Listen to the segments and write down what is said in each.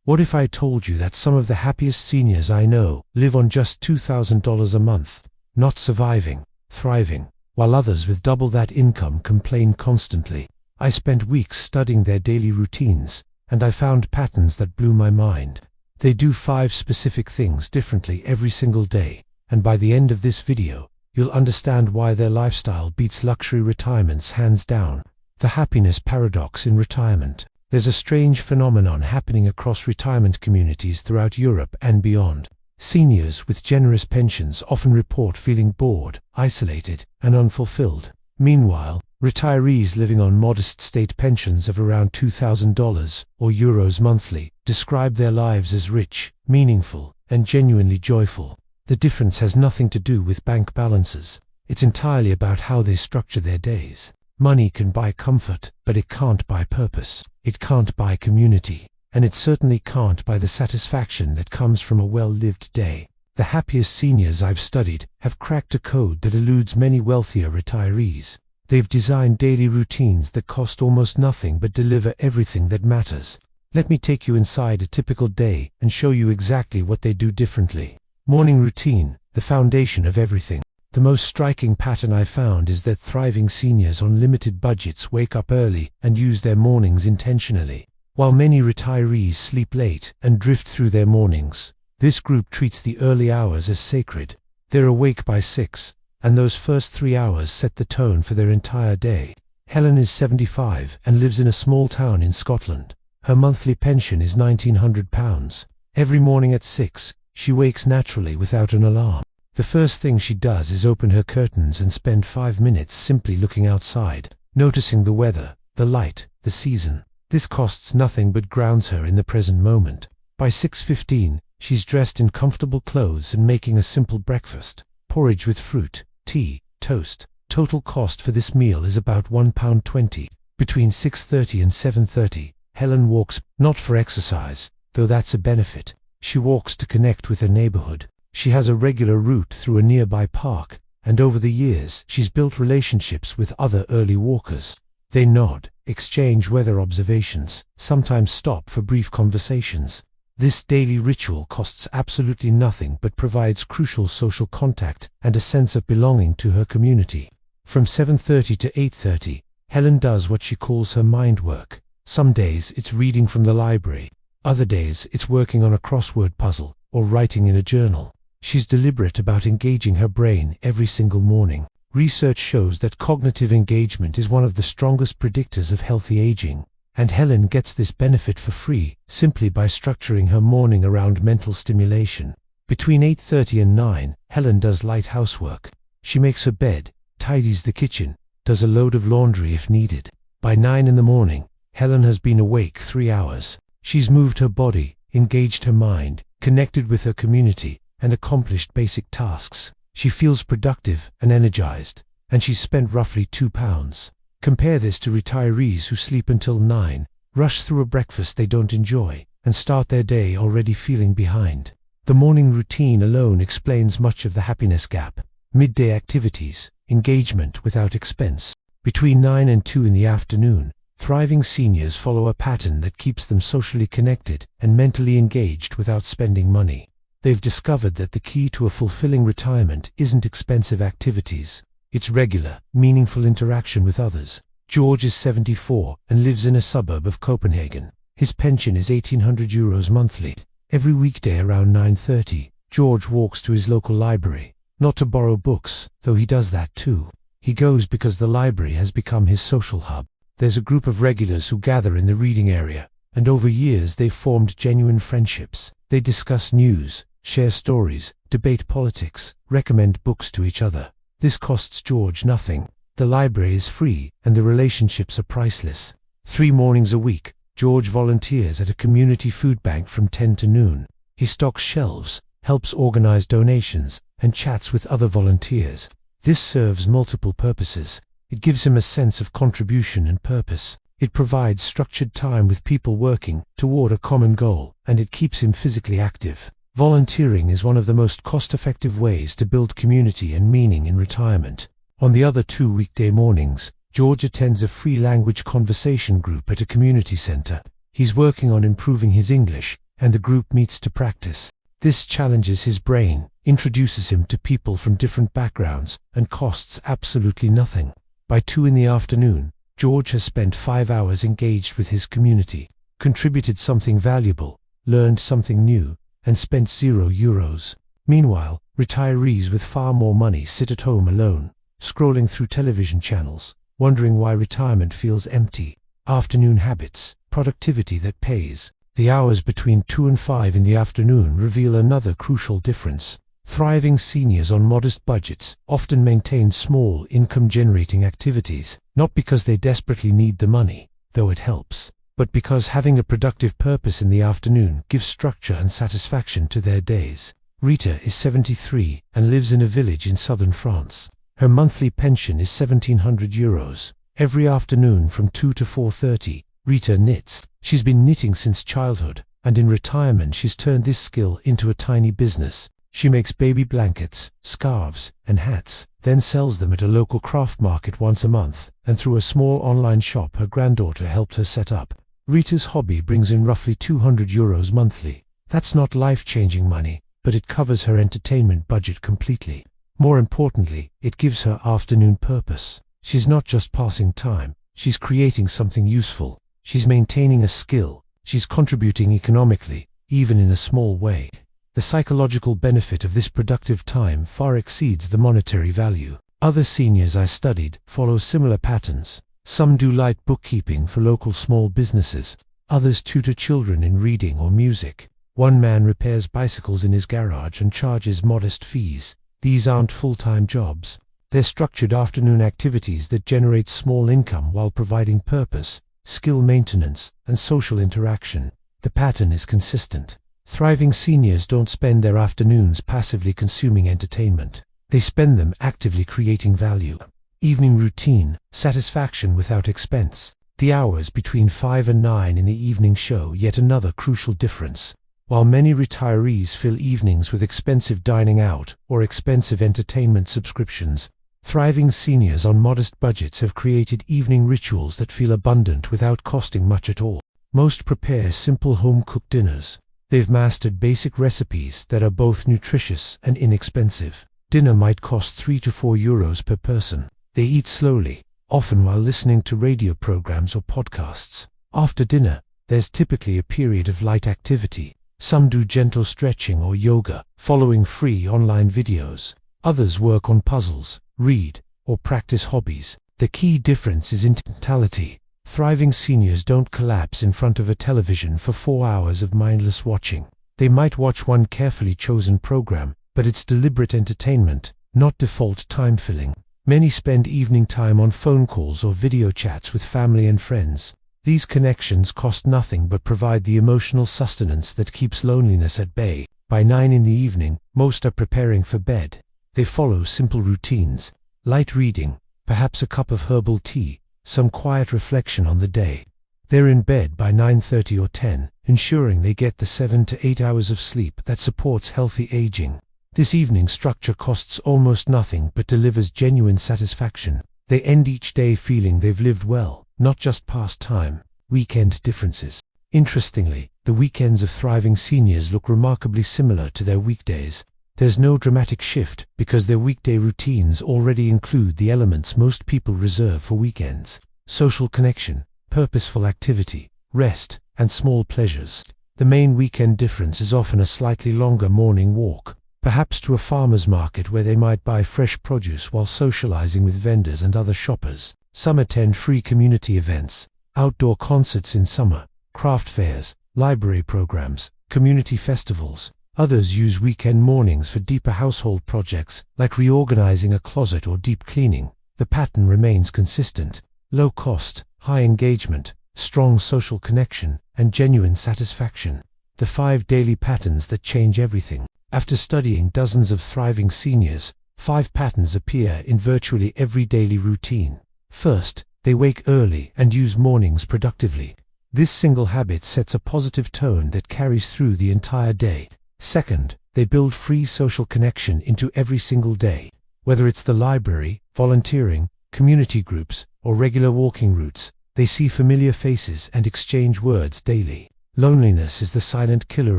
What if I told you that some of the happiest seniors I know live on just $2,000 a month, not surviving, thriving, while others with double that income complain constantly? I spent weeks studying their daily routines, and I found patterns that blew my mind. They do 5 specific things differently every single day, and by the end of this video, you'll understand why their lifestyle beats luxury retirements hands down. The happiness paradox in retirement. There's a strange phenomenon happening across retirement communities throughout Europe and beyond. Seniors with generous pensions often report feeling bored, isolated, and unfulfilled. Meanwhile, retirees living on modest state pensions of around $2,000 or euros monthly describe their lives as rich, meaningful, and genuinely joyful. The difference has nothing to do with bank balances. It's entirely about how they structure their days. Money can buy comfort, but it can't buy purpose. It can't buy community. And it certainly can't buy the satisfaction that comes from a well-lived day. The happiest seniors I've studied have cracked a code that eludes many wealthier retirees. They've designed daily routines that cost almost nothing but deliver everything that matters. Let me take you inside a typical day and show you exactly what they do differently. Morning routine, the foundation of everything. The most striking pattern I found is that thriving seniors on limited budgets wake up early and use their mornings intentionally. While many retirees sleep late and drift through their mornings, this group treats the early hours as sacred. They're awake by 6, and those first 3 hours set the tone for their entire day. Helen is 75 and lives in a small town in Scotland. Her monthly pension is £1,900. Every morning at 6, she wakes naturally without an alarm. The first thing she does is open her curtains and spend 5 minutes simply looking outside, noticing the weather, the light, the season. This costs nothing but grounds her in the present moment. By 6:15, she's dressed in comfortable clothes and making a simple breakfast. Porridge with fruit, tea, toast. Total cost for this meal is about £1.20. Between 6:30 and 7:30, Helen walks, not for exercise, though that's a benefit. She walks to connect with her neighborhood. She has a regular route through a nearby park, and over the years she's built relationships with other early walkers. They nod, exchange weather observations, sometimes stop for brief conversations. This daily ritual costs absolutely nothing but provides crucial social contact and a sense of belonging to her community. From 7:30 to 8:30, Helen does what she calls her mind work. Some days it's reading from the library. Other days it's working on a crossword puzzle or writing in a journal. She's deliberate about engaging her brain every single morning. Research shows that cognitive engagement is one of the strongest predictors of healthy aging, and Helen gets this benefit for free simply by structuring her morning around mental stimulation. Between 8:30 and 9, Helen does light housework. She makes her bed, tidies the kitchen, does a load of laundry if needed. By 9 in the morning, Helen has been awake 3 hours. She's moved her body, engaged her mind, connected with her community, and accomplished basic tasks. She feels productive and energized, and she's spent roughly £2. Compare this to retirees who sleep until 9, rush through a breakfast they don't enjoy, and start their day already feeling behind. The morning routine alone explains much of the happiness gap. Midday activities, engagement without expense. Between 9 and 2 in the afternoon, thriving seniors follow a pattern that keeps them socially connected and mentally engaged without spending money. They've discovered that the key to a fulfilling retirement isn't expensive activities. It's regular, meaningful interaction with others. George is 74 and lives in a suburb of Copenhagen. His pension is €1,800 monthly. Every weekday around 9:30, George walks to his local library, not to borrow books, though he does that too. He goes because the library has become his social hub. There's a group of regulars who gather in the reading area, and over years they've formed genuine friendships. They discuss news, share stories, debate politics, recommend books to each other. This costs George nothing. The library is free, and the relationships are priceless. 3 mornings a week, George volunteers at a community food bank from 10 to noon. He stocks shelves, helps organize donations, and chats with other volunteers. This serves multiple purposes. It gives him a sense of contribution and purpose. It provides structured time with people working toward a common goal, and it keeps him physically active. Volunteering is one of the most cost-effective ways to build community and meaning in retirement. On the other 2 weekday mornings, George attends a free language conversation group at a community center. He's working on improving his English, and the group meets to practice. This challenges his brain, introduces him to people from different backgrounds, and costs absolutely nothing. By 2 in the afternoon, George has spent 5 hours engaged with his community, contributed something valuable, learned something new, and spent €0. Meanwhile, retirees with far more money sit at home alone, scrolling through television channels, wondering why retirement feels empty. Afternoon habits, productivity that pays. The hours between 2 and 5 in the afternoon reveal another crucial difference. Thriving seniors on modest budgets often maintain small income-generating activities, not because they desperately need the money, though it helps, but because having a productive purpose in the afternoon gives structure and satisfaction to their days. Rita is 73 and lives in a village in southern France. Her monthly pension is €1,700. Every afternoon from 2 to 4:30, Rita knits. She's been knitting since childhood, and in retirement she's turned this skill into a tiny business. She makes baby blankets, scarves, and hats, then sells them at a local craft market once a month, and through a small online shop her granddaughter helped her set up. Rita's hobby brings in roughly €200 monthly. That's not life-changing money, but it covers her entertainment budget completely. More importantly, it gives her afternoon purpose. She's not just passing time, she's creating something useful. She's maintaining a skill. She's contributing economically, even in a small way. The psychological benefit of this productive time far exceeds the monetary value. Other seniors I studied follow similar patterns. Some do light bookkeeping for local small businesses. Others tutor children in reading or music. One man repairs bicycles in his garage and charges modest fees. These aren't full-time jobs. They're structured afternoon activities that generate small income while providing purpose, skill maintenance, and social interaction. The pattern is consistent. Thriving seniors don't spend their afternoons passively consuming entertainment. They spend them actively creating value. Evening routine, satisfaction without expense. The hours between 5 and 9 in the evening show yet another crucial difference. While many retirees fill evenings with expensive dining out or expensive entertainment subscriptions, thriving seniors on modest budgets have created evening rituals that feel abundant without costing much at all. Most prepare simple home-cooked dinners. They've mastered basic recipes that are both nutritious and inexpensive. Dinner might cost €3 to €4 per person. They eat slowly, often while listening to radio programs or podcasts. After dinner, there's typically a period of light activity. Some do gentle stretching or yoga, following free online videos. Others work on puzzles, read, or practice hobbies. The key difference is intentionality. Thriving seniors don't collapse in front of a television for 4 hours of mindless watching. They might watch one carefully chosen program, but it's deliberate entertainment, not default time filling. Many spend evening time on phone calls or video chats with family and friends. These connections cost nothing but provide the emotional sustenance that keeps loneliness at bay. By 9 in the evening, most are preparing for bed. They follow simple routines, light reading, perhaps a cup of herbal tea, some quiet reflection on the day. They're in bed by 9:30 or 10, ensuring they get the 7 to 8 hours of sleep that supports healthy aging. This evening structure costs almost nothing but delivers genuine satisfaction. They end each day feeling they've lived well, not just past time. Weekend differences. Interestingly, the weekends of thriving seniors look remarkably similar to their weekdays. There's no dramatic shift because their weekday routines already include the elements most people reserve for weekends: social connection, purposeful activity, rest, and small pleasures. The main weekend difference is often a slightly longer morning walk, perhaps to a farmer's market where they might buy fresh produce while socializing with vendors and other shoppers. Some attend free community events, outdoor concerts in summer, craft fairs, library programs, community festivals. Others use weekend mornings for deeper household projects, like reorganizing a closet or deep cleaning. The pattern remains consistent: low cost, high engagement, strong social connection, and genuine satisfaction. The 5 daily patterns that change everything. After studying dozens of thriving seniors, 5 patterns appear in virtually every daily routine. First, they wake early and use mornings productively. This single habit sets a positive tone that carries through the entire day. Second, they build free social connection into every single day. Whether it's the library, volunteering, community groups, or regular walking routes, they see familiar faces and exchange words daily. Loneliness is the silent killer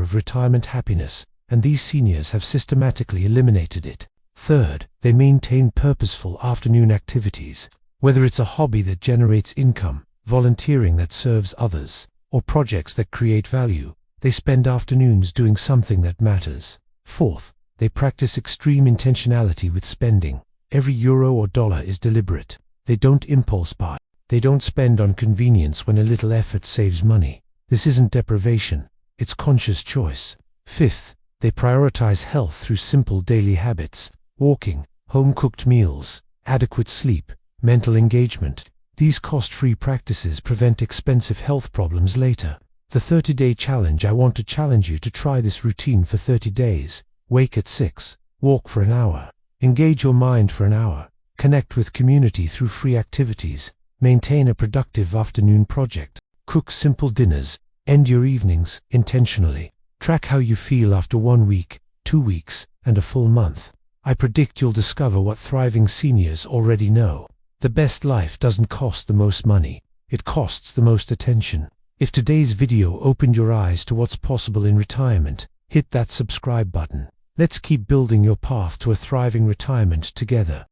of retirement happiness, and these seniors have systematically eliminated it. Third, they maintain purposeful afternoon activities. Whether it's a hobby that generates income, volunteering that serves others, or projects that create value, they spend afternoons doing something that matters. Fourth, they practice extreme intentionality with spending. Every euro or dollar is deliberate. They don't impulse buy. They don't spend on convenience when a little effort saves money. This isn't deprivation, it's conscious choice. Fifth, they prioritize health through simple daily habits: walking, home-cooked meals, adequate sleep, mental engagement. These cost-free practices prevent expensive health problems later. The 30-day challenge. I want to challenge you to try this routine for 30 days. Wake at 6. Walk for an hour. Engage your mind for an hour. Connect with community through free activities. Maintain a productive afternoon project. Cook simple dinners. End your evenings intentionally. Track how you feel after 1 week, 2 weeks, and a full month. I predict you'll discover what thriving seniors already know. The best life doesn't cost the most money. It costs the most attention. If today's video opened your eyes to what's possible in retirement, hit that subscribe button. Let's keep building your path to a thriving retirement together.